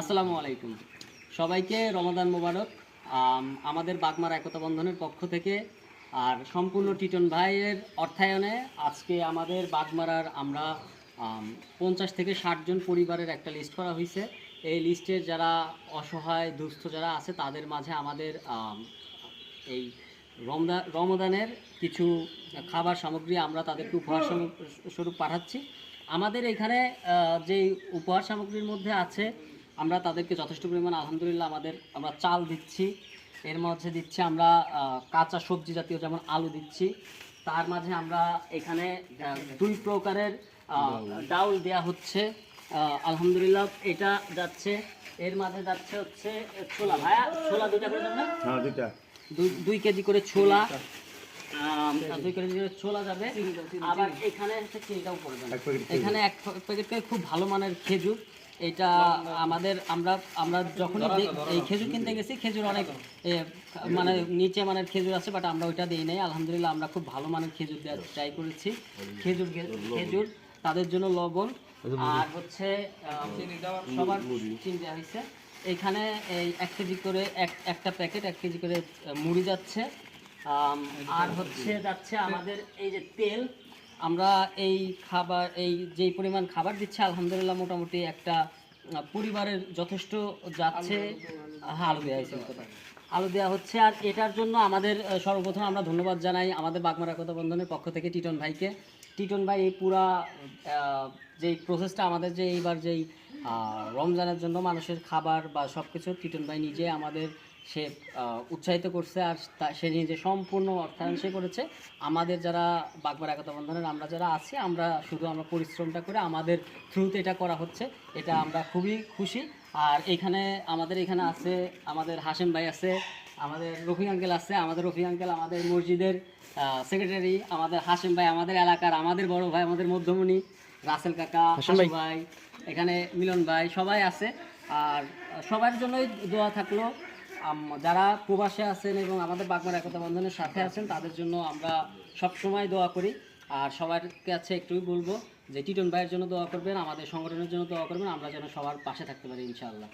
আসসালামু আলাইকুম সবাইকে রমাদান মোবারক। আমাদের বাগমারা একতা বন্ধনের পক্ষ থেকে আর সম্পূর্ণ টিটন ভাইয়ের অর্থায়নে আজকে আমাদের বাগমারার আমরা 50 থেকে 60 জন পরিবারের একটা লিস্ট করা হয়েছে। এই লিস্টের যারা অসহায় দুস্থ যারা আছে তাদের মাঝে আমাদের এই রমদানের কিছু খাবার সামগ্রী আমরা তাদেরকে উপহার স্বরূপ পাঠাচ্ছি। আমাদের এখানে যে উপহার সামগ্রীর মধ্যে আছে আমরা তাদেরকে যথেষ্ট পরিমাণ আলহামদুলিল্লাহ আমরা চাল দিচ্ছি, এর মাঝে দিচ্ছি আমরা কাঁচা সবজি জাতীয় যেমন আলু দিচ্ছি, তার মাঝে আমরা এখানে 2 প্রকারের ডাউল দেয়া হচ্ছে আলহামদুলিল্লাহ। এটা যাচ্ছে, এর মাঝে যাচ্ছে হচ্ছে ছোলা। ভাইয়া ছোলা 2টা করে যাবে? হ্যাঁ 2টা, 2 কেজি করে ছোলা, 2 কেজি করে ছোলা যাবে। আবার এখানে হচ্ছে এটাও পড়বে, এখানে 1 প্যাকেট করে খুব ভালো মানের খেজুর। এটা আমাদের আমরা যখন এই খেজুর কিনতে গেছি, খেজুর অনেক মানে নিচে মানের খেজুর আছে, বাট আমরা ওইটা দিই নাই। আলহামদুলিল্লাহ আমরা খুব ভালো মানের খেজুর দেওয়ার ট্রাই করেছি। খেজুর তাদের জন্য লবণ আর হচ্ছে সবার চিনি দেওয়া হয়েছে। এখানে এই 1 কেজি করে একটা প্যাকেট 1 কেজি করে মুড়ি যাচ্ছে। আর হচ্ছে যাচ্ছে আমাদের এই যে তেল, আমরা এই খাবার এই যেই পরিমাণ খাবার দিচ্ছে আলহামদুলিল্লাহ মোটামুটি একটা পরিবারের যথেষ্ট যাচ্ছে। আলু দেওয়া হচ্ছে। আর এটার জন্য আমাদের সর্বপ্রথম আমরা ধন্যবাদ জানাই আমাদের বাগমারা একতা বন্ধনের পক্ষ থেকে টিটন ভাইকে। টিটন ভাই এই পুরা যেই প্রসেসটা আমাদের যে এইবার যেই রমজানের জন্য মানুষের খাবার বা সব কিছু টিটন ভাই নিজে আমাদের সে উৎসাহিত করছে, আর সে নিজে সম্পূর্ণ অর্থায়ন সে করেছে। আমাদের যারা বাগমারা একতা বন্ধনের আমরা যারা আছি, আমরা শুধু পরিশ্রমটা করে আমাদের থ্রুতে এটা করা হচ্ছে, এটা আমরা খুবই খুশি। আর আমাদের এখানে আছে আমাদের হাশেম ভাই আছে, আমাদের রফিক আঙ্কেল আছে। আমাদের রফিক আঙ্কেল আমাদের মসজিদের সেক্রেটারি, আমাদের হাশেম ভাই আমাদের এলাকার আমাদের বড় ভাই, আমাদের মধ্যমণি রাসেল কাকা, হাশেম ভাই, এখানে মিলন ভাই, সবাই আছে। আর সবার জন্যই দোয়া থাকলো। যারা প্রবাসে আছেন এবং আমাদের বাগমারা একতা বন্ধনের সাথে আছেন তাদের জন্য আমরা সবসময় দোয়া করি। আর সবার কাছে একটুই বলবো যে টিটন ভাইয়ের জন্য দোয়া করবেন, আমাদের সংগঠনের জন্য দোয়া করবেন, আমরা যেন সবার পাশে থাকতে পারি ইনশাআল্লাহ।